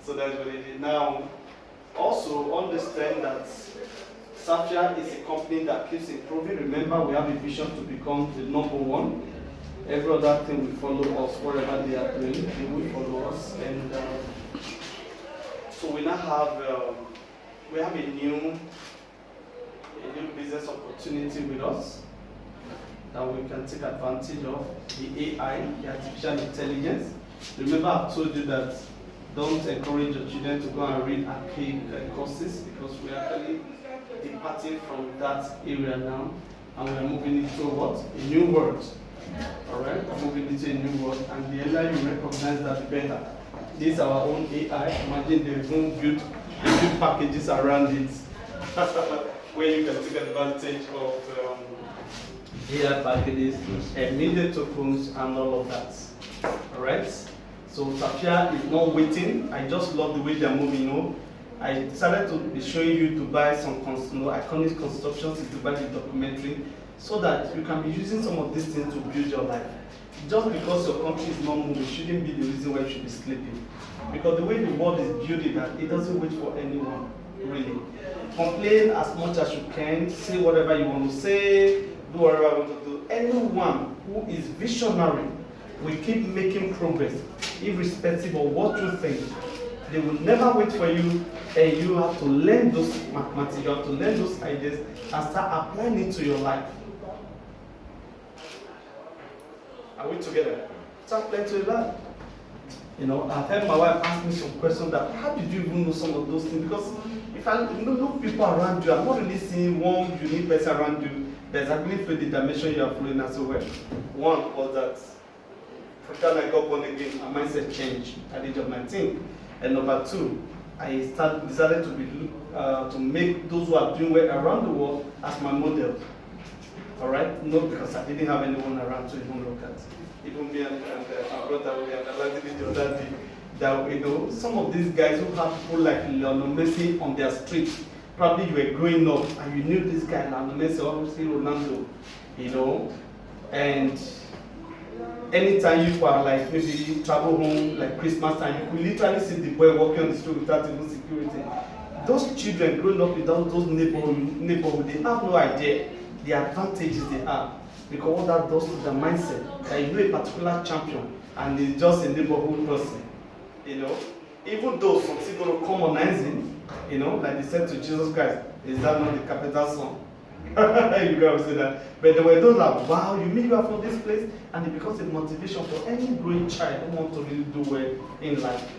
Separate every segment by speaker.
Speaker 1: So that's what it is. Now, also understand that Sapphire is a company that keeps improving. Remember, we have a vision to become the number one. Every other thing will follow us, whatever they are doing, they will follow us. And so we now have a new business opportunity with us that we can take advantage of, the AI, the artificial intelligence. Remember, I've told you that don't encourage your children to go and read archaic courses, because we're actually departing from that area now, and we're moving into what? A new world. Alright, we're moving into a new world, and the earlier you recognize that, the better. This is our own AI. Imagine they won't build packages around it where you can take advantage of AI packages, media tokens, and all of that. Alright? So Sapphire is not waiting. I just love the way they're moving. I decided to be showing you to buy some iconic constructions in Dubai, the documentary, so that you can be using some of these things to build your life. Just because your country is not moving shouldn't be the reason why you should be sleeping. Because the way the world is building, that it doesn't wait for anyone, really. Complain as much as you can, say whatever you want to say, do whatever you want to do. Anyone who is visionary will keep making progress, irrespective of what you think. They will never wait for you, and you have to learn those mathematics, you have to learn those ideas and start applying it to your life. Are we together? Start applying to your life. I've heard my wife ask me some questions that, how did you even know some of those things? Because if I look people around you, I'm not really seeing one unique person around you that's actually through the dimension you are flowing as well. One was that after I got born again, my mindset changed at the age of 19. And number two, I decided to make those who are doing well around the world as my model. Alright? Not because I didn't have anyone around to even look at. Even me and my brother, we analyzed it the other day. That some of these guys who have people like Lionel Messi on their street, probably you were growing up and you knew this guy, Lionel Messi, obviously Ronaldo, and anytime you are like maybe travel home like Christmas time, you could literally see the boy walking on the street without even security. Those children growing up without those neighborhood, they have no idea the advantages they have, because what that does to the mindset, that you know a particular champion and it's just a neighborhood person. Even though some people go to commonizing, like they said to Jesus Christ, is that not the capital son? You guys say that. But there were those like, wow, you mean you are from this place? And it becomes a motivation for any growing child who wants to really do well in life.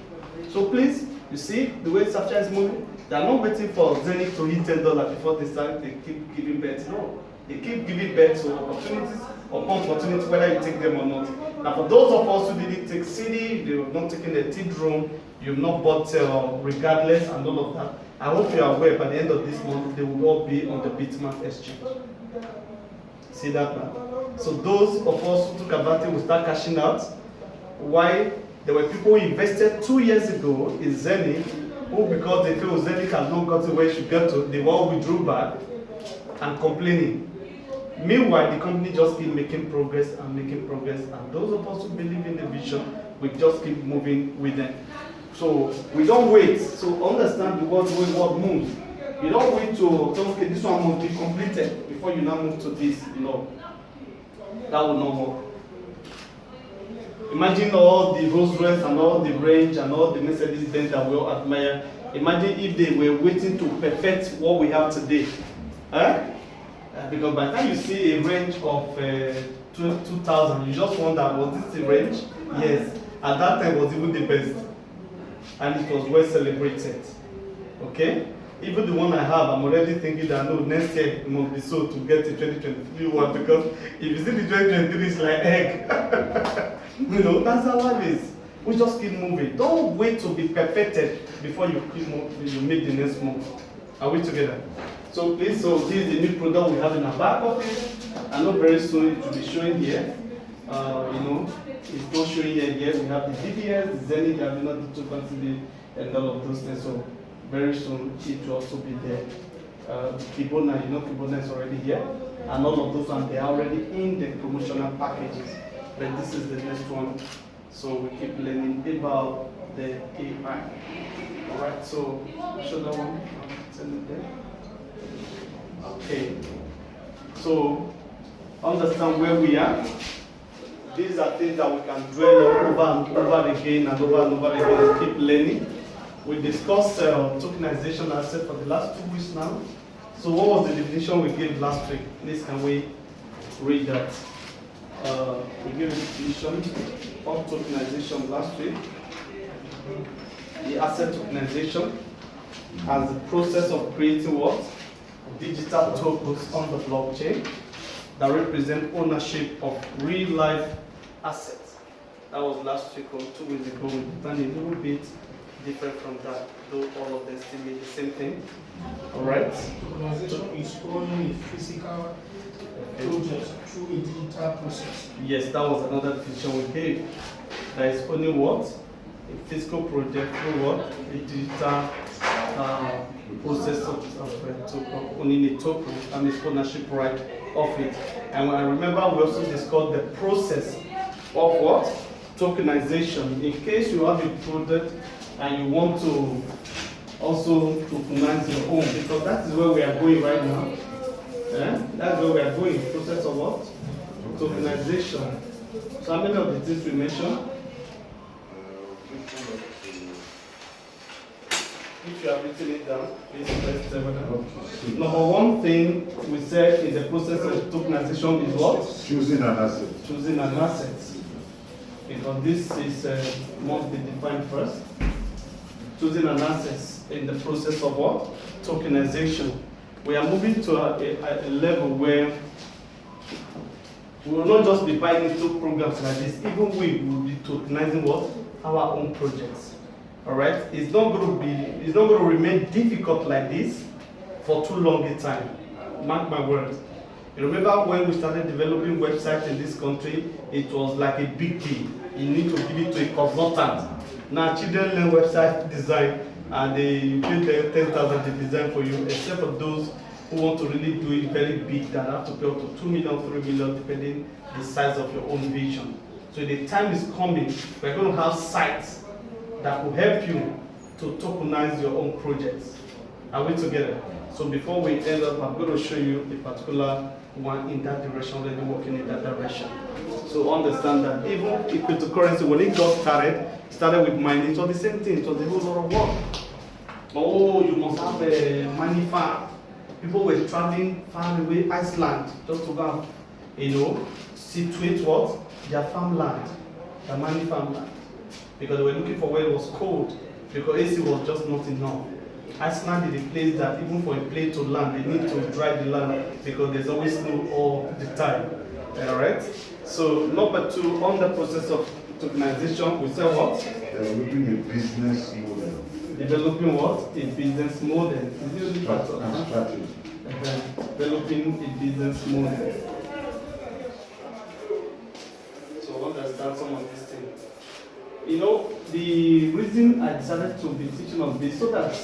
Speaker 1: So please, you see the way Sapphire is moving? They are not waiting for Zenith to hit $10 before they start, they keep giving birth. No. They keep giving birth to opportunities upon opportunities, whether you take them or not. Now for those of us who didn't take CD, they have not taken a TID room, you've not bought regardless and all of that, I hope you are aware by the end of this month, they will all be on the Bitmark exchange. See that now? So those of us who took advantage will start cashing out. Why? There were people who invested 2 years ago in Zenith, who because they feel Zenith has not gotten where it should get to, they all withdrew back and complaining. Meanwhile, the company just keep making progress, and those of us who believe in the vision, we just keep moving with them. So we don't wait. So understand the way world moves. You don't wait to okay, this one must be completed before you now move to this. That will not work. Imagine all the Rolls Royce and all the range and all the Mercedes Benz that we all admire. Imagine if they were waiting to perfect what we have today. Because by the time you see a range of 2,000, you just wonder, was this the range? Yes. At that time, it was even the best. And it was well celebrated. Okay? Even the one I have, I'm already thinking that no, next year it must be so to get the 2023 one, because if you see the 2023, it's like egg. That's how life is. We just keep moving. Don't wait to be perfected before you keep moving, you make the next move. Are we together? So please, this is the new product we have in our back office. I know very soon it will be showing here. It's not showing here yet. We have the DBS, the Zenith, the Avina, the Tokenization, and all of those things. So very soon it will also be there. Kibona, Kibona is already here. And all of those ones, they are already in the promotional packages. But this is the next one. So we keep learning about the AI. Alright, so show that one. Send it there. Okay. So understand where we are. These are things that we can dwell on over and over again and over again and keep learning. We discussed tokenization, as I said, for the last 2 weeks now. So what was the definition we gave last week? Please, can we read that? We gave a definition of tokenization last week. The asset tokenization as the process of creating what? Digital tokens on the blockchain that represent ownership of real life assets. That was last week or 2 weeks ago. We've done a little bit different from that, though all of them still mean the same thing. Alright?
Speaker 2: Tokenization is owning a physical project through a digital process.
Speaker 1: Yes, that was another definition we gave. That is owning what? A physical project through what? A digital process of owning a token and its ownership right of it. And I remember we also discussed the process of what? Tokenization. In case you have a product and you want to also tokenize your own, because that is where we are going right now. That's where we are going. Process of what? Tokenization. So how many of the things we mentioned? If you have written it down, please press 7. Number one thing we said in the process of tokenization is what?
Speaker 3: Choosing an asset.
Speaker 1: Choosing an asset. Because this is must be defined first. Choosing an asset in the process of what? Tokenization. We are moving to a level where we will not just be buying into programs like this, even we will be tokenizing what? Our own projects. Alright? It's not going to remain difficult like this for too long a time. Mark my words. You remember when we started developing websites in this country, it was like a big deal. You need to give it to a consultant. Now children learn website design and you pay them 10,000 to design for you, except for those who want to really do it very big that have to pay up to 2 million, 3 million, depending the size of your own vision. So the time is coming, we're going to have sites that will help you to tokenize your own projects. Are we together? So before we end up, I'm going to show you a particular one in that direction, already working in that direction. So understand that even cryptocurrency, when it got started with mining, it was the same thing, it was a whole lot of work. Oh, you must have a mining farm. People were traveling far away, Iceland, just to go, situate what? Their farmland, their mining farmland. Because they were looking for where it was cold, because AC was just not enough. Iceland is a place that even for a plane to land, they need to dry the land because there's always snow all the time. Alright? So number 2, on the process of tokenization, we say what?
Speaker 3: Developing a business model.
Speaker 1: Developing what? A business model. Is it part of
Speaker 3: strategy.
Speaker 1: Developing a business model. So understand some of these things. The reason I decided to be teaching on this so that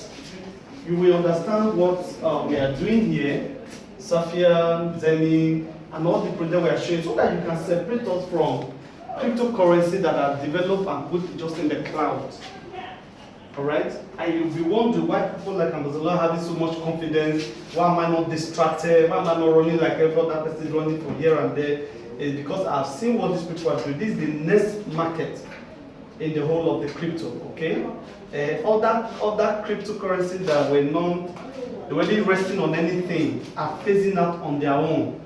Speaker 1: you will understand what we are doing here, Safia, Zeni, and all the projects we are showing, so that you can separate us from cryptocurrency that are developed and put just in the cloud. Alright? And you'll be wondering why people like Amazon are having so much confidence, why am I not distracted, why am I not running like every other person running from here and there. It's because I've seen what these people are doing. This is the next market in the whole of the crypto, okay? Other cryptocurrencies that were not really resting on anything are phasing out on their own.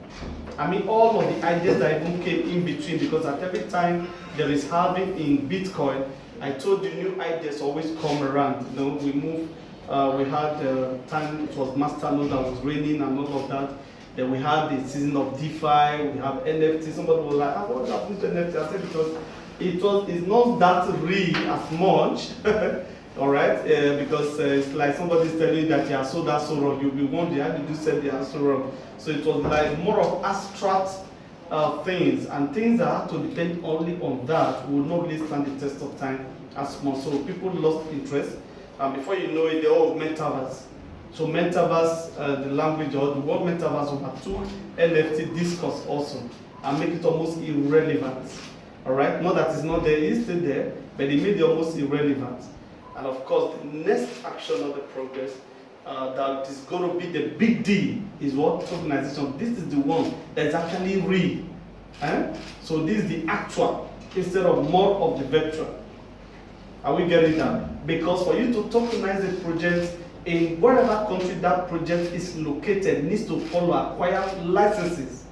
Speaker 1: I mean, all of the ideas that even came in between, because at every time there is halving in Bitcoin, I told you new ideas always come around. We moved, we had time it was Masternode that was raining and all of that. Then we had the season of DeFi, we have NFT. Somebody was like, what happened to NFT? I said it's not that real as much, all right? Because it's like somebody's telling you that you are so wrong. You'll be wondering, how did you say they are so wrong? So it was like more of abstract things, and things that have to depend only on that will not really stand the test of time as much. So people lost interest, and before you know it, they're all metaverse. So metaverse, the language or the word metaverse over 2 NFT discourse also, and make it almost irrelevant. All right, not that it's not there, it's still there, but it made it almost irrelevant. And of course, the next action of the progress that is going to be the big D is what? Tokenization. This is the one that's actually real. So this is the actual instead of more of the virtual. Are we getting that? Because for you to tokenize a project in whatever country that project is located, needs to follow acquire licenses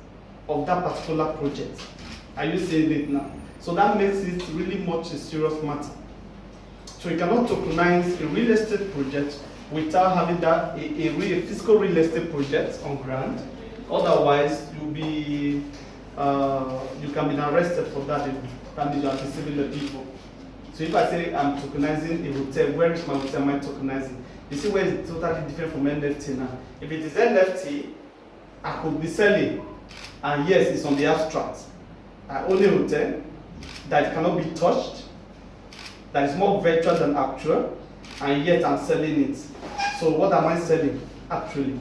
Speaker 1: of that particular project. Are you seeing it now? So that makes it really much a serious matter. So you cannot tokenize a real estate project without having that a physical real estate project on ground. Otherwise, you can be arrested for that. That means you are deceiving the people. So if I say I'm tokenizing a hotel, where is my hotel am I tokenizing? You see where it's totally different from NFT now. If it is NFT, I could be selling, and yes, it's on the abstract. I own a hotel that cannot be touched, that is more virtual than actual, and yet I'm selling it. So what am I selling actually?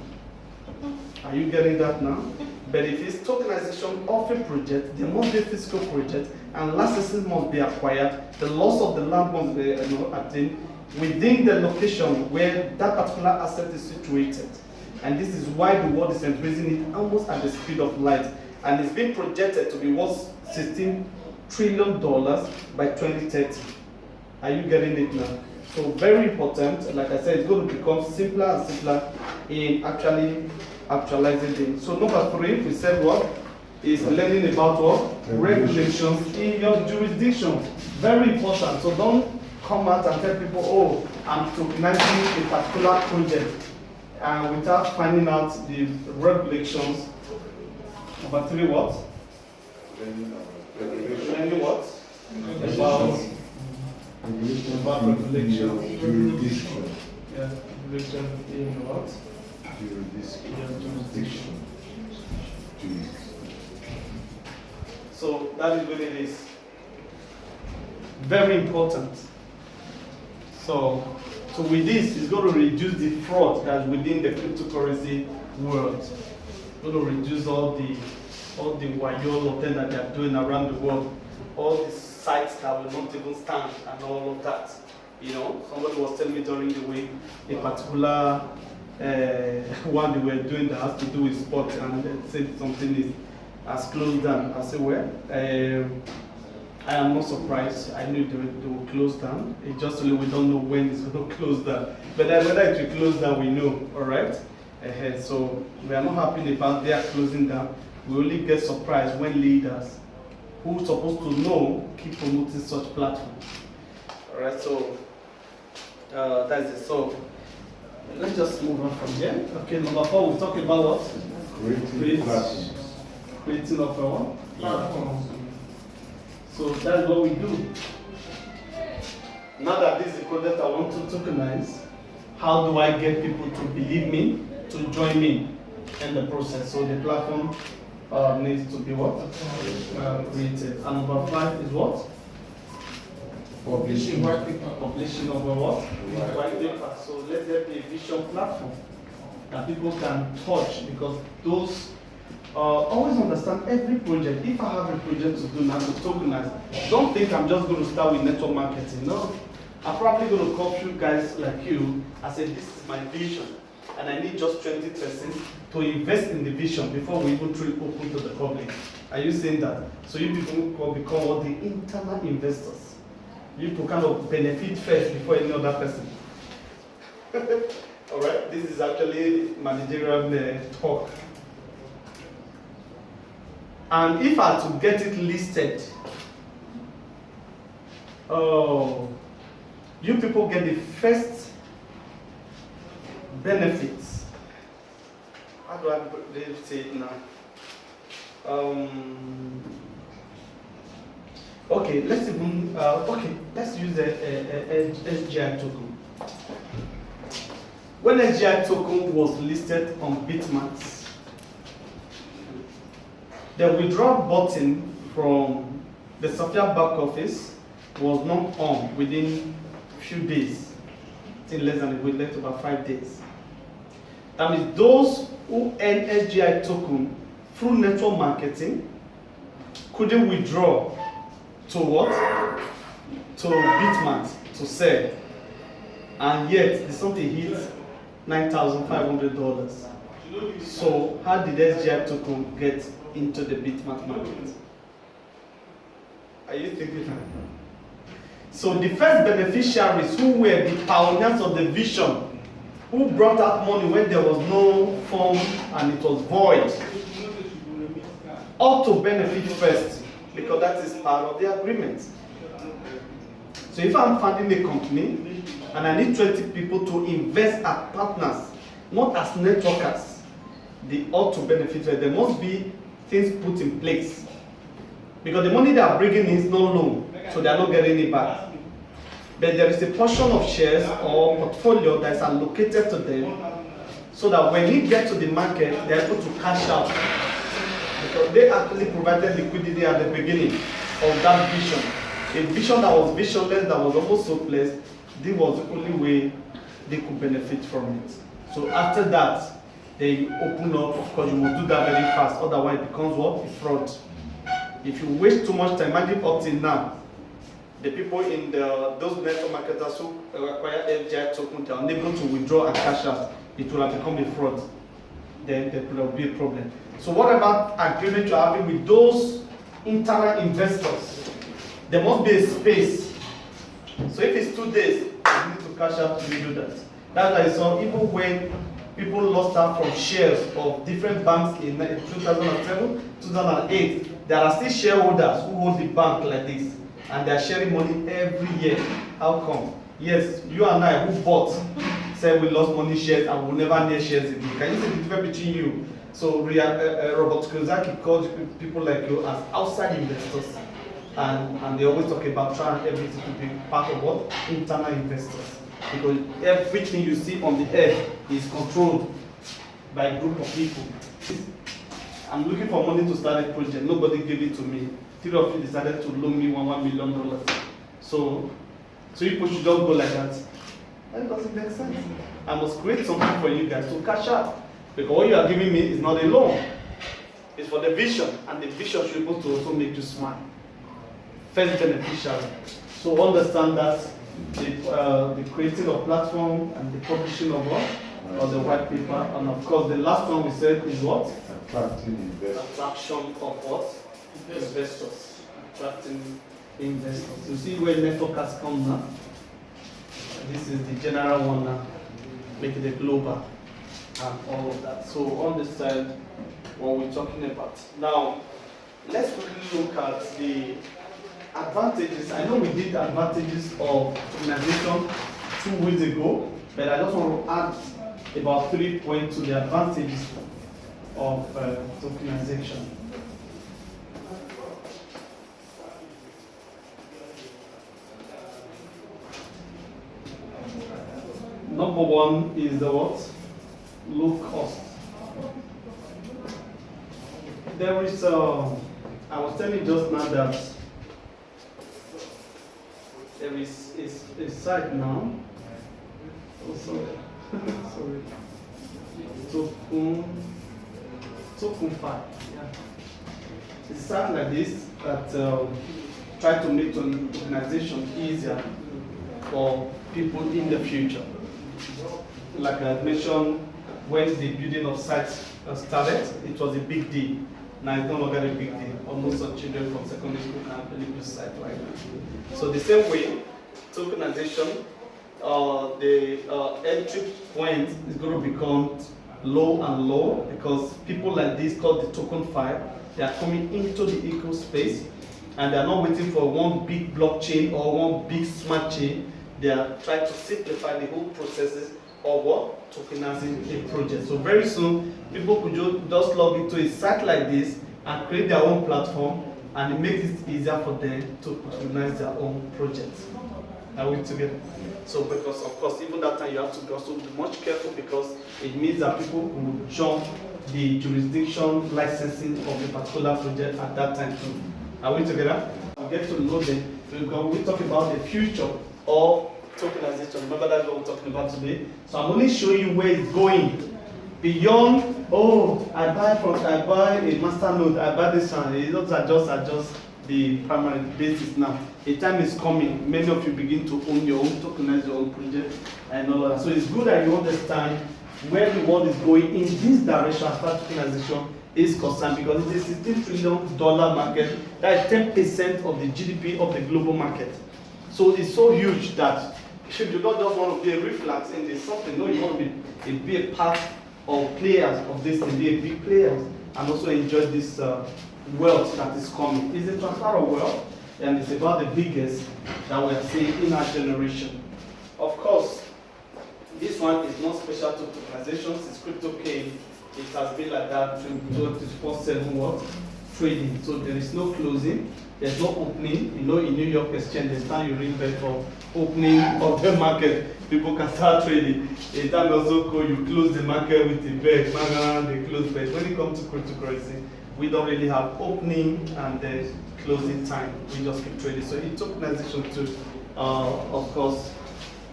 Speaker 1: Are you getting that now? But if it's tokenization of a project, there must be a physical project, and licenses must be acquired. The loss of the land must be attained within the location where that particular asset is situated. And this is why the world is embracing it almost at the speed of light. And it's being projected to be worth $16 trillion by 2030. Are you getting it now? So very important. Like I said, it's going to become simpler and simpler in actually actualizing things. So number 3, we said what? Is learning about what? Regulations in your jurisdiction. Very important. So don't come out and tell people, oh, I'm tokenizing a particular project, and without finding out the regulations. Number 3, what? Learning what? About regulations.
Speaker 3: Jurisdiction.
Speaker 1: Yeah, regulation in what?
Speaker 3: Jurisdiction.
Speaker 1: So that is what it is. Very important. So with this, it's going to reduce the fraud that's within the cryptocurrency world. It's going to reduce all the wayo things that they are doing around the world, all these sites that will not even stand and all of that. You know, somebody was telling me during the week a particular one they were doing that has to do with sport, and they said something has closed down. I said, well, I am not surprised. I knew they will close down. It's just only we don't know when it's going to close down. But whether it will close down, we know, all right? So we are not happy about their closing down. We only get surprised when leaders who are supposed to know keep promoting such platforms. All right, so that's it. So let's just move on from here. Okay, number 4, we're talking about what?
Speaker 3: Creating platforms.
Speaker 1: Creating of what? Platforms. So that's what we do. Now that this is a project I want to tokenize, how do I get people to believe me, to join me in the process? So the platform needs to be what? Created. And number 5 is what?
Speaker 2: Publishing white paper.
Speaker 1: Publishing of a what? White paper. So let there be a vision platform that people can touch, because those always understand every project. If I have a project to do now to tokenize, don't think I'm just going to start with network marketing. No, I'm probably going to call you guys like you and say, this is my vision, and I need just 20% to invest in the vision before we even truly open to the public. Are you saying that? So you people become what the internal investors. You people kind of benefit first before any other person. All right, this is actually managerial talk. And if I had to get it listed, you people get the first benefits. How do I say it now? Okay, let's even let's use a SGI token. When SGI token was listed on Bitmax, the withdrawal button from the Software back office was not on within a few days. I think less than a week, less about 5 days. That means those who earn SGI token through network marketing couldn't withdraw to what? To Bitmax to sell. and yet the something hits $9,500. So how did SGI token get into the Bitmart market? Are you thinking? So the first beneficiaries who were the pioneers of the vision, who brought out money when there was no form and it was void, ought to benefit first, because that is part of the agreement. So if I'm funding a company and I need 20 people to invest as partners, not as networkers, they ought to benefit first. There must be things put in place, because the money they are bringing in is no loan, so they are not getting it back. But there is a portion of shares or portfolio that is allocated to them, so that when you get to the market, they are able to cash out, because they actually provided liquidity at the beginning of that vision. A vision that was visionless, that was almost hopeless, this was the only way they could benefit from it. So after that, they open up. Of course, you must do that very fast, otherwise it becomes what? A fraud. If you waste too much time, imagine up till now, the people in those network marketers who acquire FGI token, they are unable to withdraw and cash out. It will have become a fraud. Then there will be a problem. So whatever agreement you're having with those internal investors, there must be a space. So if it's 2 days, you need to cash out to do that. That's why I saw even when people lost out from shares of different banks in 2007, 2008, there are still shareholders who hold the bank like this, and they are sharing money every year. How come? Yes, you and I who bought said we lost money shares and we'll never near shares again. Can you see the difference between you? So Robert Kiyosaki called people like you as outside investors, and they always talk about trying everything to be part of what? Internal investors. Because everything you see on the earth is controlled by a group of people. I'm looking for money to start a project. Nobody gave it to me. 3 of you decided to loan me $1 million. So people should just go like that. That doesn't make sense. I must create something for you guys to cash out. Because what you are giving me is not a loan. It's for the vision. And the vision should be able to also make you smile. First beneficiary. So understand that the creating of platform and the publishing of what? Of the white paper. And of course the last one we said is what?
Speaker 3: Attracting investors.
Speaker 1: Attraction of what? Investors. Attracting investors. You see where network has come now? This is the general one now. Make it a global and all of that. So understand what we're talking about. Now, let's quickly look at the advantages. I know we did advantages of tokenization 2 weeks ago, but I just want to add about 3 points to the advantages of tokenization. Number one is the what? Low cost. There is, I was telling you just now that there is a site now. Oh, sorry. Sorry. Token5. Yeah. It's a site like this that try to make tokenization easier for people in the future. Like I mentioned, when the building of sites started, it was a big deal. Now it's no longer a big deal. Almost all children from secondary school can really use site right now. So the same way, tokenization, the entry point is going to become low and low, because people like this called the Token5, they are coming into the eco space, and they are not waiting for one big blockchain or one big smart chain. They are trying to simplify the whole processes of what? Tokenizing a project. So very soon, people could just log into a site like this and create their own platform, and it makes it easier for them to tokenize their own projects. Are we together? So because of course, even that time you have to be also be much careful, because it means that people will jump the jurisdiction licensing of a particular project at that time too. Are we together? We get to know them. We talk about the future of tokenization. Remember that's what we're talking about today. So I'm only showing you where it's going. Beyond, oh, I buy a master node, I buy this one, it's not adjust. the primary basis now. A time is coming, many of you begin to own your own, tokenize your own project and all of that. So it's good that you understand where the world is going in this direction as far as tokenization is concerned, because it's a $16 trillion market. That is 10% of the GDP of the global market. So it's so huge that if you don't just want to be a reflex in this something, no, you want to be a part of players of this thing, be a big players, and also enjoy this wealth that is coming. It's a transfer of wealth, and it's about the biggest that we are seeing in our generation. Of course, this one is not special to tokenizations, it's crypto cane. It has been like that 24/7 what? Trading. So there is no closing, there's no opening. You know, in New York Exchange, there's time you ring bell for opening of the market. People can start trading. In time also call you close the market with the bell, they close bell. When it comes to cryptocurrency, we don't really have opening and there's closing time. We just keep trading. So in tokenization too, of course,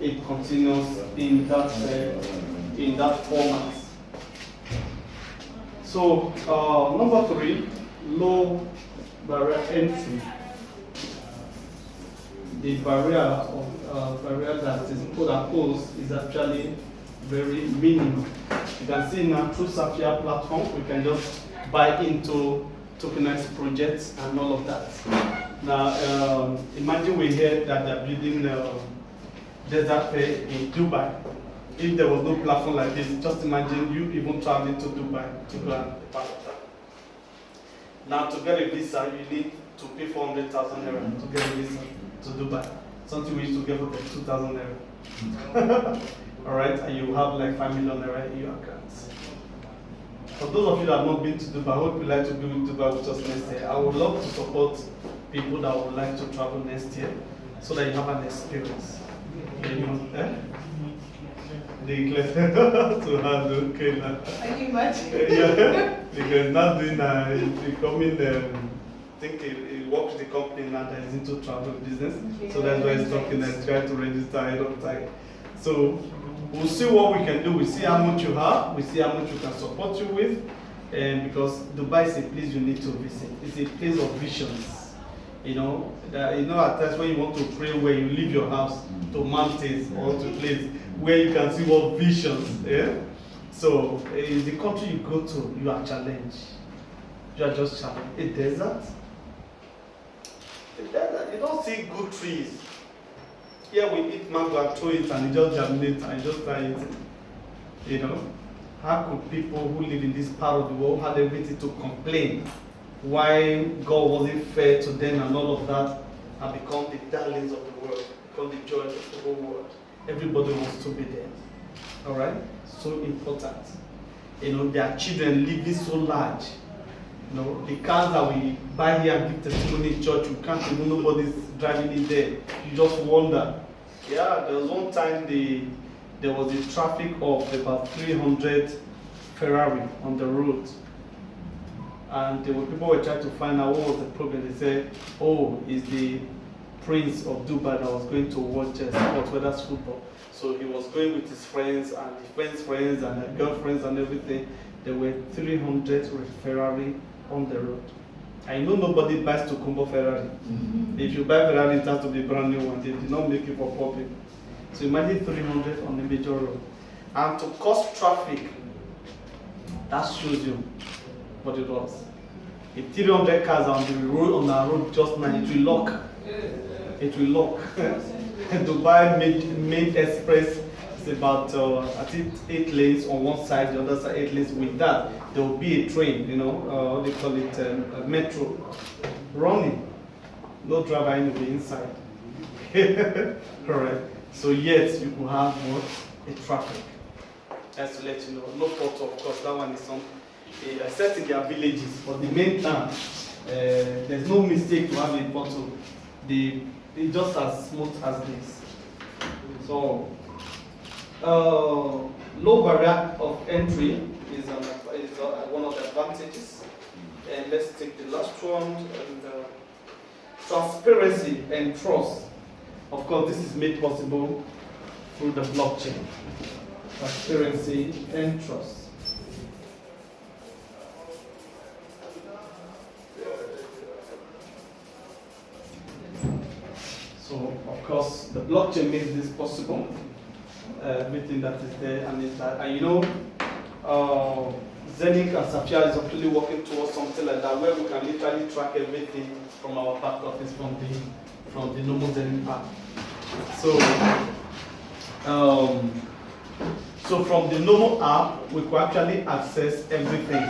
Speaker 1: it continues in that format. So number 3, low barrier entry. The barrier that is posed is actually very minimal. You can see now through Furure platform, we can just buy into tokenized projects and all of that. Now, imagine we heard that they're building desert pay in Dubai. If there was no platform like this, just imagine you even traveling to Dubai to go and be part of that. Now, to get a visa, you need to pay 400,000 naira to get a visa to Dubai. Something we used to get for 2,000 naira. All right, and you have like 5 million naira in your accounts. For those of you that have not been to Dubai, I hope you like to be with Dubai with us next year. I would love to support people that would like to travel next year so that you have an experience. You know, to have okay now.
Speaker 4: Can you imagine?
Speaker 1: Yeah, because now doing becoming I think he works with the company now that is into travel business. So that's why he's talking and trying to register ahead of time. So we'll see what we can do. We see how much you have, we see how much we can support you with, and because Dubai is a place you need to visit. It's a place of visions. You know, at times when you want to pray where you leave your house to mountains or to place where you can see what visions. Yeah? So the country you go to, you are challenged. You are just challenged. A desert. You don't see good trees. Here we eat mango and throw it and it just germinates and just start eating. You know? How could people who live in this part of the world have everything to complain? Why God wasn't fair to them and all of that, and become the darlings of the world, become the joy of the whole world. Everybody wants to be there. All right? So important. You know, their children living so large. You know, the cars that we buy here and give testimony in church, you can't even nobody's driving it there. You just wonder. Yeah, there was one time there was a traffic of about 300 Ferrari on the road. And people were trying to find out what was the problem. They said, oh, it's the Prince of Dubai that was going to watch sports, whether it's football. So he was going with his friends and his friends and their girlfriends and everything. There were 300 Ferrari on the road. I know nobody buys Tokumbo Ferrari. Mm-hmm. If you buy Ferrari, it has to be a brand new one. They did not make it for public. So imagine 300 on the major road. And to cause traffic, that shows you what it was. If 300 cars are on the road just now, it will lock. It will lock. Dubai main express is about I think 8 lanes on one side, the other side 8 lanes. With that, there will be a train, you know, what they call it, a metro, running. No driver anyway inside. Correct. So yes, you will have what? A traffic. Just to let you know, no photo, of course. That one is some. Except in their villages, but the main town, there's no mistake to have a photo. They just as smooth as this. So, low barrier of entry is one of the advantages. And let's take the last one. And, transparency and trust. Of course, this is made possible through the blockchain. Transparency and trust. Of course, the blockchain makes this possible. Everything that is there, and it's that, and you know, Zenith and Sapphire is actually working towards something like that, where we can literally track everything from our back office from the normal Zenith app. So from the normal app, we could actually access everything.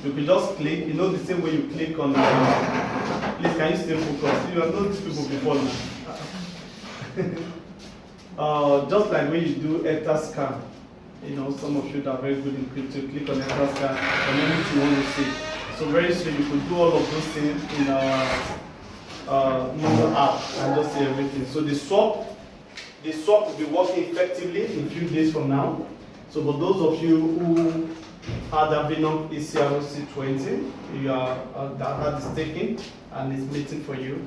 Speaker 1: You could just click, you know, the same way you click on. Please, can you stay focused? You have known these people before now. Just like when you do enter scan, you know, some of you that are very good in crypto, click on enter scan and anything you want to see. So very soon you could do all of those things in our mobile app and just see everything. So the swap will be working effectively in a few days from now. So for those of you who had a Venom ECRC20, you are that is taken and is meeting for you.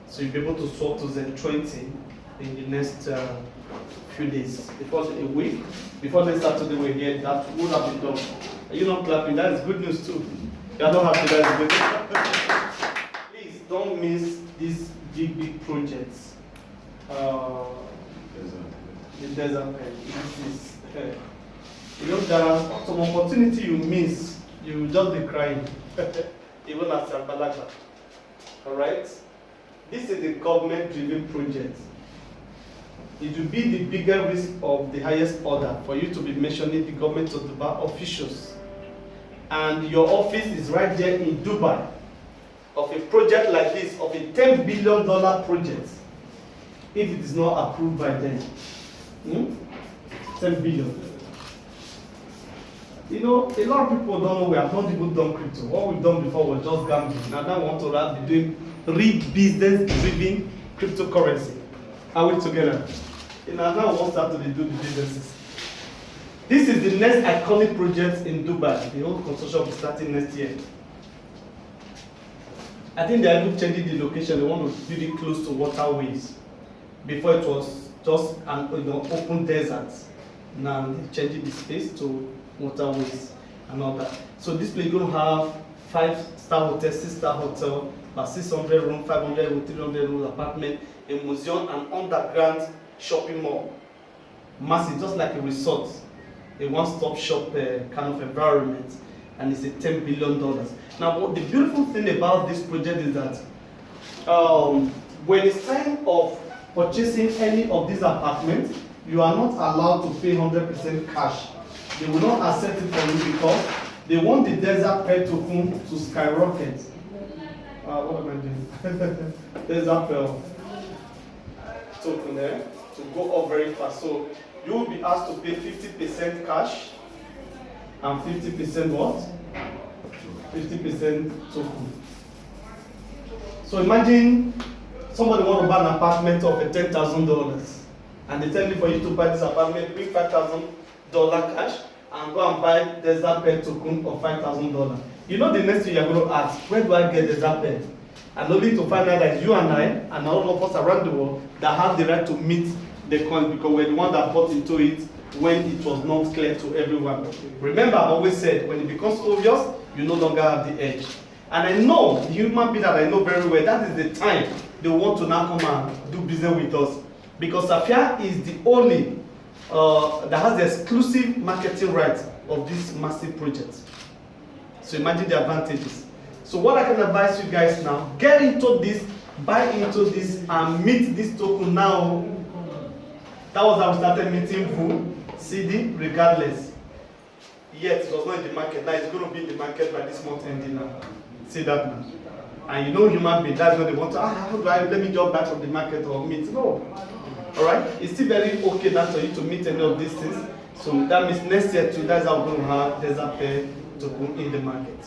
Speaker 1: So you'll be able to swap to Z20 in the next few days, before a week, before next Saturday we get that would have been done. Are you not clapping? That is good news too. You are not happy, that is good news. Please don't miss these big projects. The desert pen. You know, there are some opportunity you miss, you will just be crying, even as a balagha. Alright? This is a government-driven project. It will be the bigger risk of the highest order for you to be mentioning the government of Dubai officials. And your office is right there in Dubai, of a project like this, of a $10 billion project, if it is not approved by them. 10 billion. You know, a lot of people don't know we have not even done crypto. What we've done before was just gambling. Now I want to be doing real business-driven cryptocurrency. Are we together? You know, now we want to start to do the businesses. This is the next iconic project in Dubai. The whole construction will be starting next year. I think they are even changing the location. They want to build it close to waterways. Before it was just an open desert. Now they're changing the space to waterways and all that. So this place is going to have 5-star hotel, 6-star hotel, about 600 room, 500 room, 300 room apartment, a museum, and underground shopping mall. Massive, just like a resort, a one-stop shop kind of environment, and it's a $10 billion. Now, the beautiful thing about this project is that when it's time of purchasing any of these apartments, you are not allowed to pay 100% cash. They will not accept it from you because they want the desert pay token to skyrocket. What am I doing? Desert pay token there to go up very fast. So you will be asked to pay 50% cash and 50% what? 50% token. So imagine somebody want to buy an apartment of $10,000 and they tell you for you to buy this apartment, bring $5,000 cash and go and buy desert pen token of $5,000. You know the next thing you are going to ask, where do I get desert pen? And only to find out that you and I and all of us around the world that have the right to meet the coin because we're the one that bought into it when it was not clear to everyone. Remember, I always said, when it becomes obvious, you no longer have the edge. And I know, the human being that I know very well, that is the time they want to now come and do business with us. Because Sapphire is the only that has the exclusive marketing rights of this massive project. So imagine the advantages. So what I can advise you guys now, get into this, buy into this, and meet this token now. That was how we started meeting VU, CD, regardless. Yet it was not in the market. Now it's going to be in the market by this month ending now. See that now. And you know human being, that's what they want to, how do I, let me jump back from the market or meet. No. Alright? It's still very okay now for you to meet any of these things. So that means next year too, that's how we're going to have desert pay to go in the market.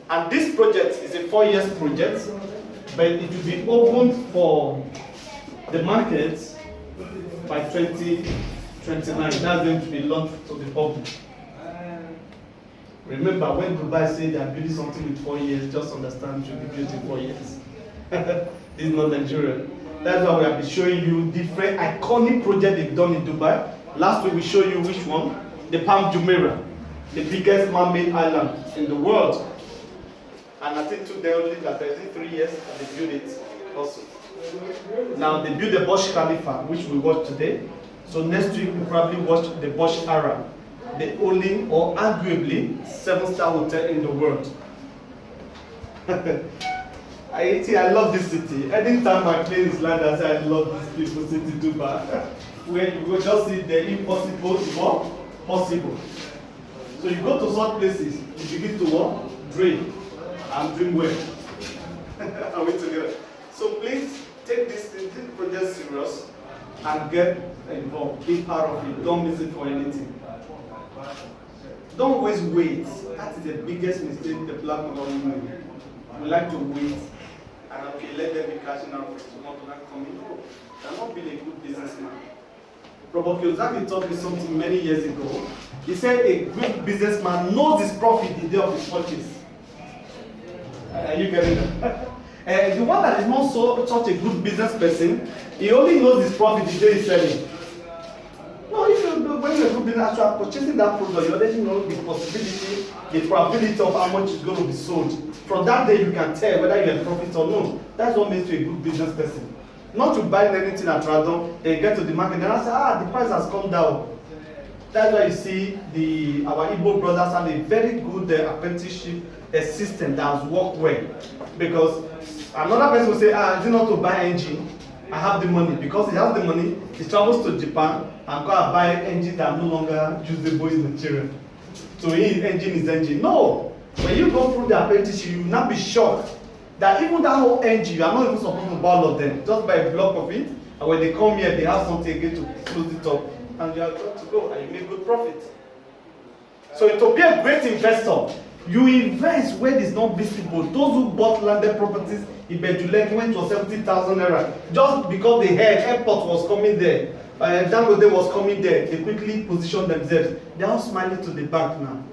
Speaker 1: And this project is a 4-year project, but it will be open for the market by 2029. That's going to be launched to the public. Remember, when Dubai say they are building something with 4 years, just understand it should be built in 4 years. This is not Nigeria. That's why we have been showing you different iconic projects they've done in Dubai. Last week we showed you which one? The Palm Jumeirah, the biggest man-made island in the world. And I think today only that 3 years and they built it also. Now they built the Burj Khalifa, which we watched today. So next week we'll probably watch the Burj Arab, the only or arguably 7-star hotel in the world. I love this city. Anytime my plane is landed, I say I love this beautiful city, Dubai. Where you will just see the impossible is what? Possible. So you go to some places, you begin to what? Dream. I'm doing well. Are we together? So please take this project serious and get involved. Be part of it. Don't miss it for anything. Don't always wait. That is the biggest mistake the black community make. We like to wait and okay, let them be catching up with tomorrow not coming. No, they're not being a good businessman. Robert Kiyosaki taught me something many years ago. He said a good businessman knows his profit the day of his purchase. Are you getting it? The one that is not such a good business person, he only knows his profit the day he's selling. No, if when you're a good business, actually purchasing that product, you already know the possibility, the probability of how much is going to be sold. From that day, you can tell whether you're in profit or no. That's what makes you a good business person. Not to buy anything at random, then you get to the market, then I say, the price has come down. That's why you see our Igbo brothers have a very good apprenticeship system that has worked well. Because another person will say, is it not to buy engine? I have the money. Because he has the money, he travels to Japan and go and buy engine that are no longer usable in Nigeria. So his engine is engine. No! When you go through the apprenticeship, you will not be shocked that even that whole engine, you are not even supposed to buy all of them. Just buy a block of it, and when they come here, they have something again to close it up, and you are good to go, and you make good profit. So to be a great investor, you invest where it is not visible. Those who bought landed properties in Bejulek went to 70,000 naira just because they heard airport was coming there, Dangote was coming there. They quickly positioned themselves. They are all smiling to the bank now.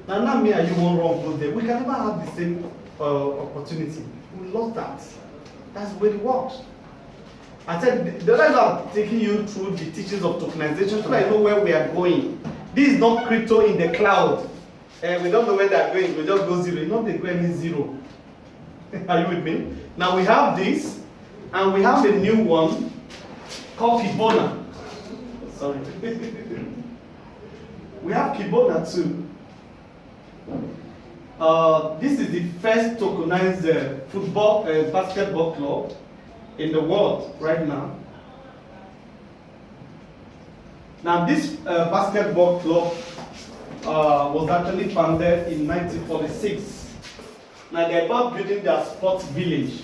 Speaker 1: Now me and you won't wrong go there. We can never have the same opportunity. We lost that. That's the way it works. I said the reason I'm taking you through the teachings of tokenization so that I know where we are going. This is not crypto in the cloud. We don't know where they are going. We just go zero. Not they go any zero. Are you with me? Now we have this, and we have a new one called Kibona. Sorry. We have Kibona too. This is the first tokenized basketball club in the world right now. Now this basketball club was actually founded in 1946. Now they're about building their sports village.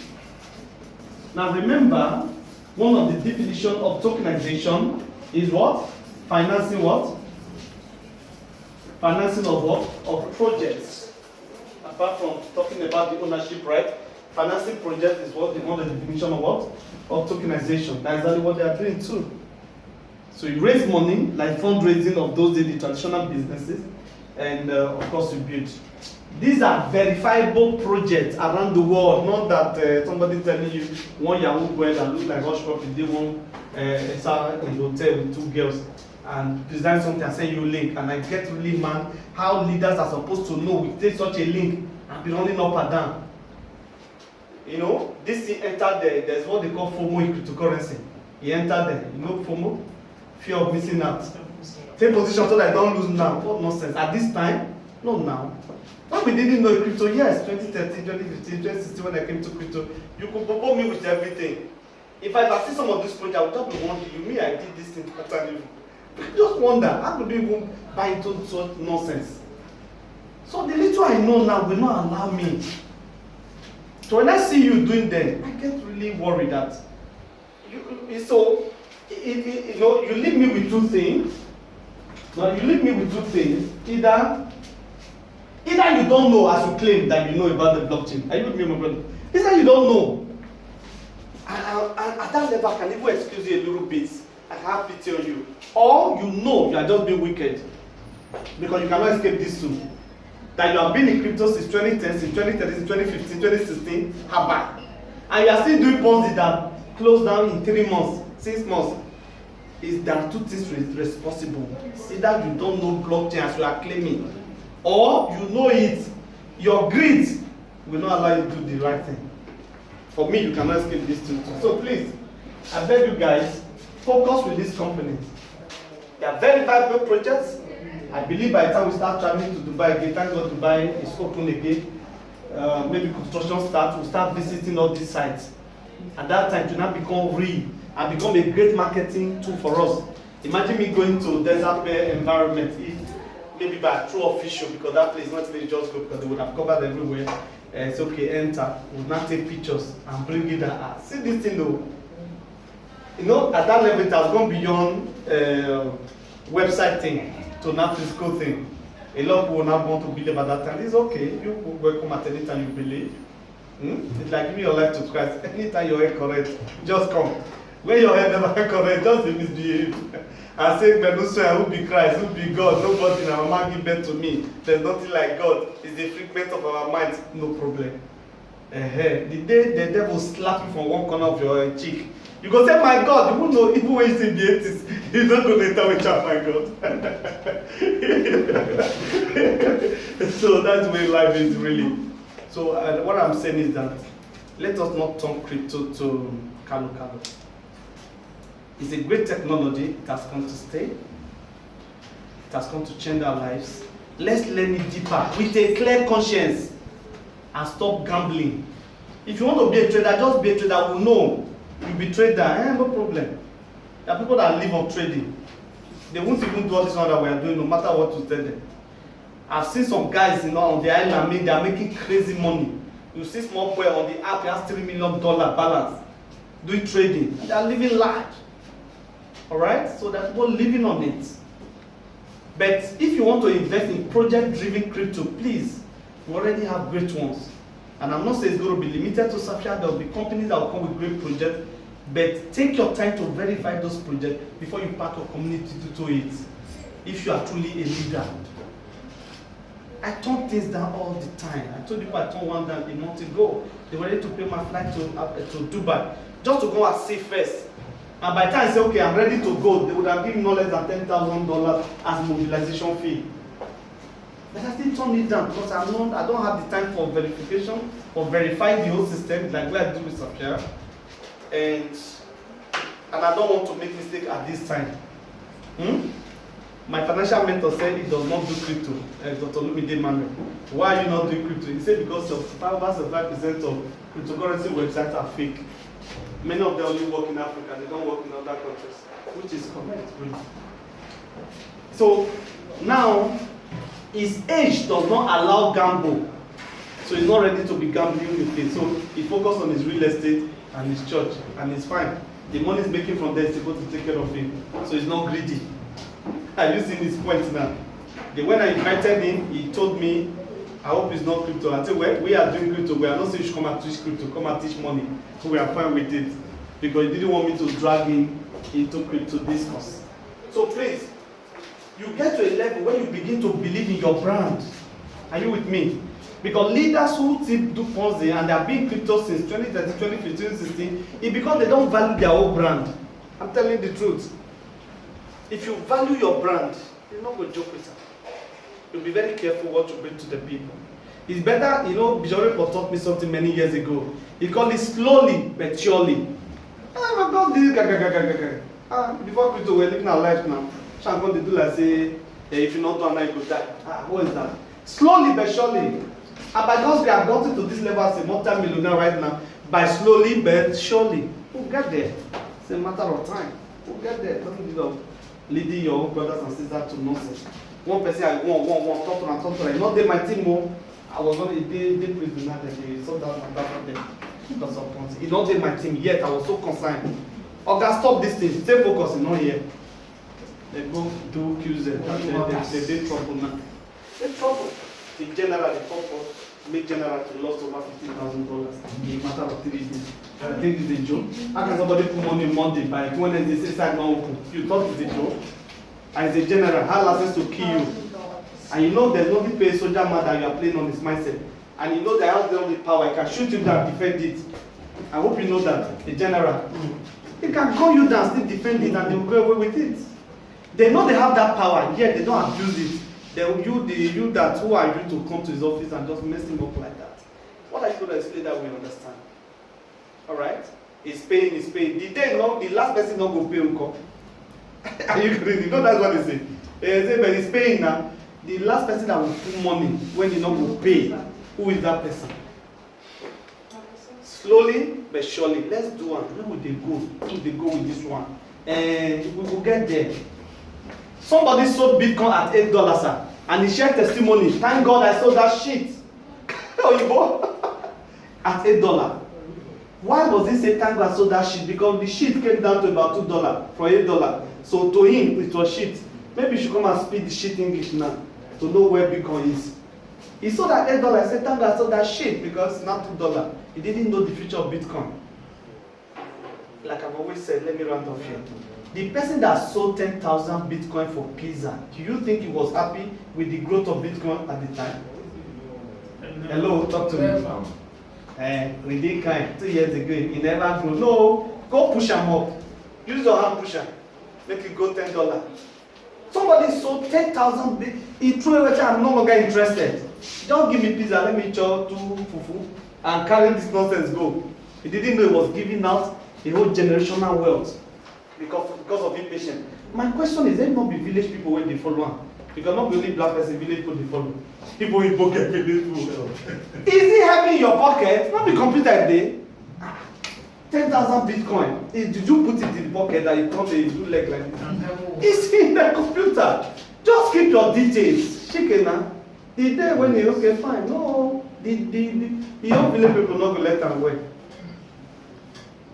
Speaker 1: Now remember, one of the definitions of tokenization is what? Financing what? Financing of what? Of projects. Apart from talking about the ownership right, financing projects is what they want the definition of what? Of tokenization. That's exactly what they are doing too. So you raise money, like fundraising of those daily traditional businesses, and of course you build. These are verifiable projects around the world, not that somebody telling you one Yahoo boy that looks like Hush Puppy, they want a hotel with 2 girls and design something and send you a link. And I get really mad how leaders are supposed to know we take such a link and be running up and down. You know, this thing entered there, there's what they call FOMO in cryptocurrency. He entered there, you know FOMO? Fear of missing out. Take position so that I don't lose now. What nonsense. At this time, no now. When we didn't know crypto, yes, 2013, 2015, 2016 when I came to crypto, you could bubble me with everything. If I see some of this project, I would just be wondering, you mean I did this thing totally? Just wonder, how could you even buy into such nonsense? So the little I know now will not allow me. So when I see you doing that, I get really worried that you leave me with two things. Now you leave me with two things. Either you don't know as you claim that you know about the blockchain. Are you with me, my brother? Either you don't know. And at that level, I can even excuse you a little bit. I have pity on you. Or you know you are just being wicked. Because you cannot escape this soon. That you have been in crypto since 2010, since 2013, since 2015, 2016, haba. And you are still doing Ponzi that closed down in 3 months, 6 months. There are two things responsible. It's either you don't know blockchain as you are claiming, or you know it. Your greed will not allow you to do the right thing. For me, you cannot escape this too. So please, I beg you guys, focus with these companies. They are very viable projects. I believe by the time we start traveling to Dubai again, thank God Dubai is open again. Maybe construction starts, we'll start visiting all these sites. At that time, to now become real and become a great marketing tool for us. Imagine me going to desert environment, if maybe by a true official, because that place is not really just good, because they would have covered everywhere. It's okay, enter. We'll now take pictures and bring it out. See this thing though. You know, at that level, it has gone beyond website thing to now physical thing. A lot of people will not want to believe at that time. It's okay. You welcome at any time you believe. It's like giving your life to Christ. Anytime your head correct, just come. When your head never correct, just misbehave. And say, "Man, no swear, who be Christ, who be God? Nobody in our mind give birth to me. There's nothing like God. It's the figment of our minds. No problem." The day the devil slap you from one corner of your cheek, you go say, "My God," you won't know, even when you say the atheist, you're not going to tell which are my God. So that's the way life is really. So what I'm saying is that let us not turn crypto to Kalu. It's a great technology. It has come to stay. It has come to change our lives. Let's learn it deeper with a clear conscience and stop gambling. If you want to be a trader, just be a trader. We'll know. You be trader, no problem. There are people that live on trading. They won't even do all this one that we are doing, no matter what you tell them. I've seen some guys, on the island, they are making crazy money. You see small boy on the app, he has $3 million balance doing trading. They are living large. All right, so there are people living on it. But if you want to invest in project-driven crypto, please, we already have great ones. And I'm not saying it's going to be limited to Sapphire. There will be companies that will come with great projects. But take your time to verify those projects before you pack your community to it. If you are truly a leader. I turn things down all the time. I told you I turned one down a month ago. They were ready to pay my flight to Dubai just to go and see first. And by the time I say, okay, I'm ready to go, they would have given no less than $10,000 as mobilization fee. But I still turned it down because I don't have the time for verification, for verifying the whole system, like what I do with Sapphire. And I don't want to make mistake at this time. My financial mentor said he does not do crypto. Dr. Lumide Manuel. Why are you not doing crypto? He said because of 5% of cryptocurrency websites are fake. Many of them only work in Africa, they don't work in other countries, which is correct, really. So now, his age does not allow gamble. So he's not ready to be gambling with it. So he focuses on his real estate and his church, and it's fine. The money he's making from there is supposed to take care of him. So he's not greedy. Are you seeing his point now? When I invited him, he told me, I hope it's not crypto. I said, well, we are doing crypto. We are not saying you should come and teach crypto, come and teach money. So we are fine with it. Because he didn't want me to drag him into crypto discourse. So please, you get to a level where you begin to believe in your brand. Are you with me? Because leaders who do Ponzi and they have been crypto since 2013, 2015, 2016, it's because they don't value their own brand. I'm telling the truth. If you value your brand, you're not going to joke with it. You'll be very careful what you bring to the people. It's better, Bijoripo taught me something many years ago. He called it slowly but surely. Before crypto, we're living our life now. So I'm going to do like say, if you're not done now, you could die. What is that? Slowly but surely. And by God's grace, I've gotten to this level as a multi-millionaire right now. By slowly but surely. We'll get there. It's a matter of time. We'll get there. Don't give up leading your own brothers and sisters to nonsense. One person I want, talk to them. Not they my team more. I was on a day prison and they sold out my back for them. Because of Ponzi. It's not they my team yet. I was so concerned. Okay, stop this thing. Stay focused. It's not here. They go do QZ. They trouble now. They trouble. The general, the purpose, make general to lost over $15,000 in a matter of 3 days. I think it's a joke. How can somebody put money on Monday by Wednesday say side not open? You thought it's a joke? And it's a general, has license to kill you. And you know there's nothing pay soldier man that you are playing on his mindset. And you know that has the only power, he can shoot you down, defend it. I hope you know that. The general. He can gun you down, still defend it, and they will go away with it. They know they have that power, yet they don't abuse it. They will you that who are you to come to his office and just mess him up like that. What are you going to explain that we understand? All right? It's paying, it's paying. The last person not go pay unko. Are you kidding? You know that's what they say. They say, but it's paying now. The last person that will put money when you not go pay, who is that person? Slowly but surely, let's do one. Where would they go? Where would they go with this one? And we will get there. Somebody sold Bitcoin at $8, sir, and he shared testimony. Thank God I sold that shit. Oh, you bought at $8. Why was he say thank God I sold that shit? Because the shit came down to about $2 for $8. So to him, it was shit. Maybe you should come and speak the shit English now to know where Bitcoin is. He sold at $8. I said thank God I sold that shit because it's not $2. He didn't know the future of Bitcoin. Like I've always said, let me round off here. The person that sold 10,000 Bitcoin for pizza, do you think he was happy with the growth of Bitcoin at the time? Hello, talk to me. Within kind, 2 years ago, he never grew. No, go push him up. Use your hand pusher. Make it go $10. Somebody sold 10,000. He threw away. I'm no longer interested. Don't give me pizza. Let me chop 2 fufu and carry this nonsense go. He didn't know he was giving out a whole generational wealth because of impatience. My question is, there not be village people when they follow him? Because not only black person, village people they follow. People in pocket, village people. Is it having in your pocket? Not the computer day. 10,000 Bitcoin. Did you put it in the pocket that you come and do leg like this? It's in the computer. Just keep your details. Shikena. The day when you okay, fine. No, the young village people not gonna let them work.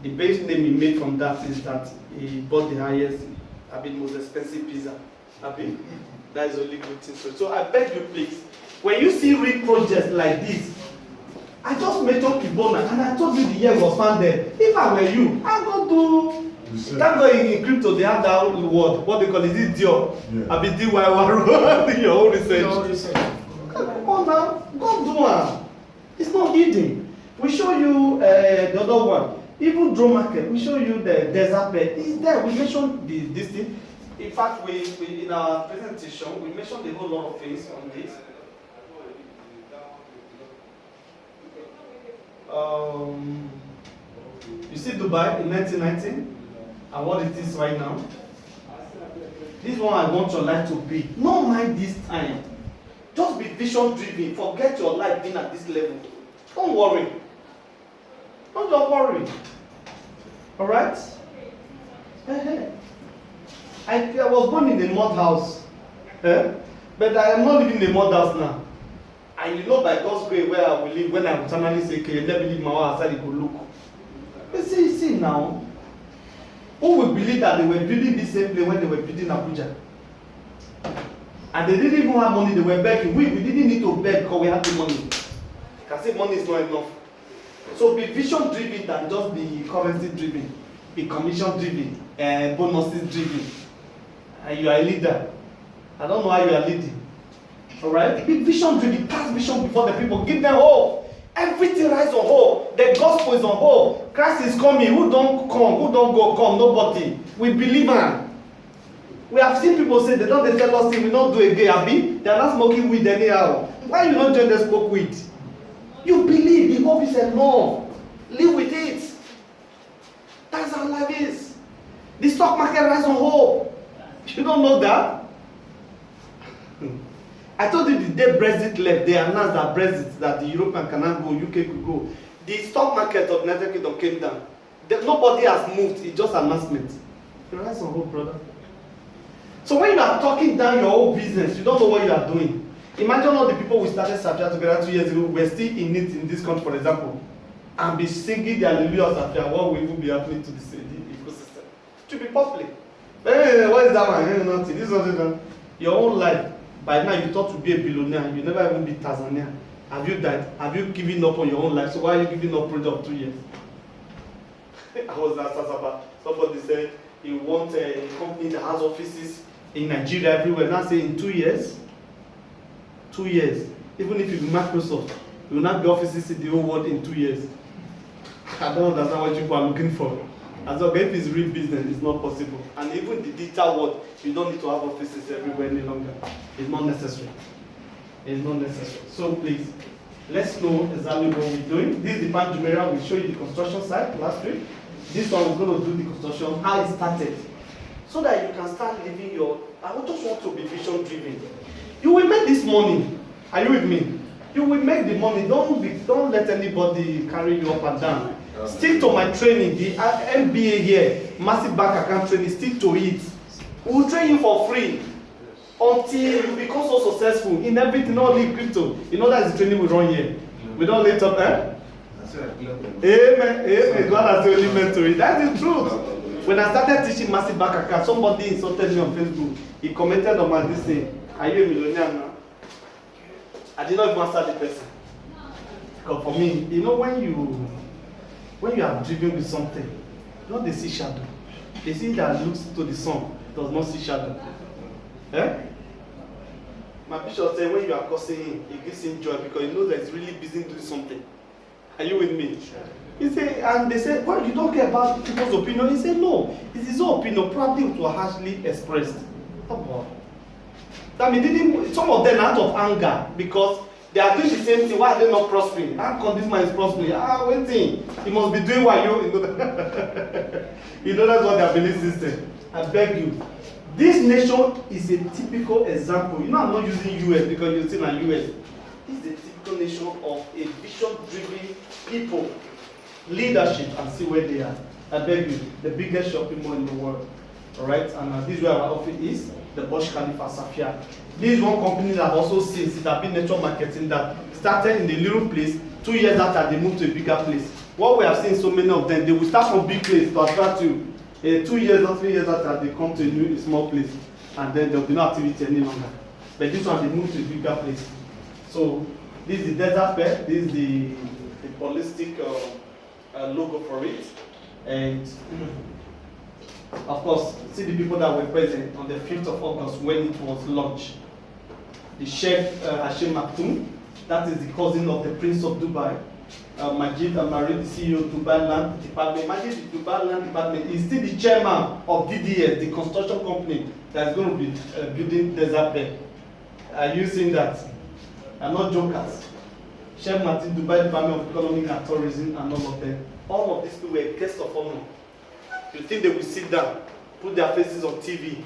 Speaker 1: The base name he made from that is that he bought the highest, most expensive pizza. That is only good thing. So I beg you please, when you see real projects like this, I just mentioned Kibona and I told you the year was founded. If I were you, I go do. Thank God in crypto they have that word. What they call it? Is it Dio? I be DIY. Do your own research. Come on now, go do one. It's not hidden. We show you the other one. Even drone market, we show you the desert bed. It's there. We mentioned this thing. In fact, we in our presentation we mentioned a whole lot of things on this. You see Dubai in 1990 and what it is right now. This one I want your life to be. No mind this time. Just be vision driven. Forget your life being at this level. Don't worry. Don't just worry. Alright? I was born in a mud house. But I am not living in a mud house now. And you know by God's grace where I will live when I will finally say, okay, let me leave my house outside, you go look. But see now. Who will believe that they were building the same place when they were building Abuja? And they didn't even have money, they were begging. We didn't need to beg because we had the money. You can say money is not enough. So be vision driven than just be currency driven. Be commission driven, bonuses driven. And you are a leader. I don't know how you are leading. Alright? Be vision driven, pass vision before the people. Give them hope. Everything rises on hope. The gospel is on hope. Christ is coming. Who don't come? Who don't go? Come. Nobody. We believe in. We have seen people say they don't tell us we don't do again. Abi, they are not smoking weed anyhow. Why you not join the smoke weed? You believe the hope is enough. Live with it. That's how life is. The stock market rises on hope. You don't know that? I told you the day Brexit left, they announced that Brexit, that the European cannot go, UK could go. The stock market of United Kingdom came down. Nobody has moved. It's just an announcement. You rise on hope, brother. So when you are talking down your own business, you don't know what you are doing. Imagine all the people we started Safia together 2 years ago, we're still in it in this country, for example, and be singing the Hallelujah of Safia. What will even be happening to the ecosystem? It should be public. Hey, what is that one? Hey, nothing. This is nothing. Your own life. By now you thought to be a billionaire, you never even be Tanzania. Have you died? Have you given up on your own life? So why are you giving up project of 2 years? I was asked about somebody said he wants a company that has offices in Nigeria everywhere. Now say in 2 years, 2 years. Even if you be Microsoft, you will not be offices in the whole world in 2 years. I don't understand what people are looking for. As well, if it's real business, it's not possible. And even the digital world, you don't need to have offices everywhere any longer. It's not necessary. It's not necessary. So please, Let's know exactly what we're doing. This is the Bank Jumeirah. We showed you the construction site last week. This one we're going to do the construction, how it started. So that you can start living your, I just want to be vision driven. You will make this money. Are you with me? You will make the money. Don't let anybody carry you up and down. Stick to my training, the MBA here, massive bank account training, stick to it. We will train you for free until you become so successful in everything, not only crypto. You know that's the training we run here. We don't let up, Amen. Amen. God has only meant to it. That's the truth. When I started teaching massive bank account, somebody insulted me on Facebook. He commented on my this thing. Are you a millionaire now? I did not even answer the person. Because for me, you know, when you are driven with something, you don't see shadow. They see that looks to the sun, does not see shadow. Eh? My bishop said when you are cursing him, it gives him joy because he knows that he's really busy doing something. Are you with me? He said, and they said, well, you don't care about people's opinion. He said, no, it's his own opinion. Probably it was harshly expressed. Oh, boy. That means some of them out of anger because they are doing the same thing. Why are they not prospering? How come this man is prospering? Waiting. He must be doing what you know. You know that's what their belief system. I beg you. This nation is a typical example. You know I'm not using US because you're still in US. This is a typical nation of a vision-driven people, leadership, and see where they are. I beg you, the biggest shopping mall in the world. All right, and this is where our office is, the Burj Khalifa Safia. This is one company that I've also seen since I've been network marketing that started in the little place. 2 years after they moved to a bigger place. What we have seen so many of them, they will start from big place to attract you. 2 years or 3 years after they come to a new small place, and then there will be no activity any longer. But this one they moved to a bigger place. So this is the desert fair. This is the ballistic logo for it, and of course, see the people that were present on the 5th of August when it was launched. The Sheikh Hashim Maktoum, that is the cousin of the Prince of Dubai. Majid Amari, the CEO of Dubai Land Department. Majid, the Dubai Land Department is still the chairman of DDS, the construction company that is going to be building Desert Fair. Are you seeing that? I'm not jokers. Sheikh Martin, Dubai Department of Economic and Tourism, and all of them. All of these people were guests of honor. You think they will sit down, put their faces on TV?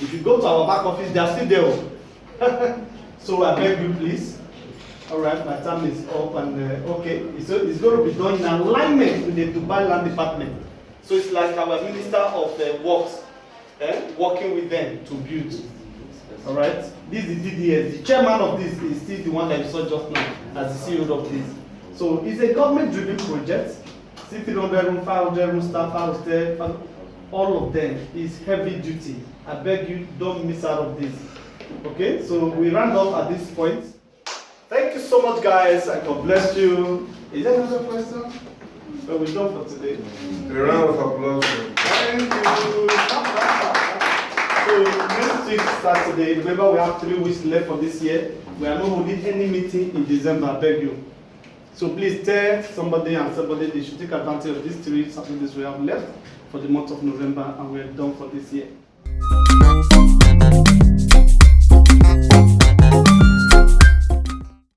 Speaker 1: If you go to our back office, they are still there. So I beg you, please. All right, my time is up, and okay, so it's going to be done in alignment with the Dubai Land Department. So it's like our Minister of Works, working with them to build. All right, this is DDS. The chairman of this is still the one that you saw just now as the CEO of this. So it's a government-driven project. 300 room, 500 room staff house there, all of them is heavy duty. I beg you, don't miss out of this. Okay, so we round off at this point. Thank you so much, guys, and God bless you. Is there another question? So we're done for today.
Speaker 3: A round of applause.
Speaker 1: Thank you. So next week, Saturday, remember we have 3 weeks left for this year. We are not holding any meeting in December, I beg you. So please tell somebody and somebody they should take advantage of these 3 Saturdays we have left for the month of November, and we're done for this year.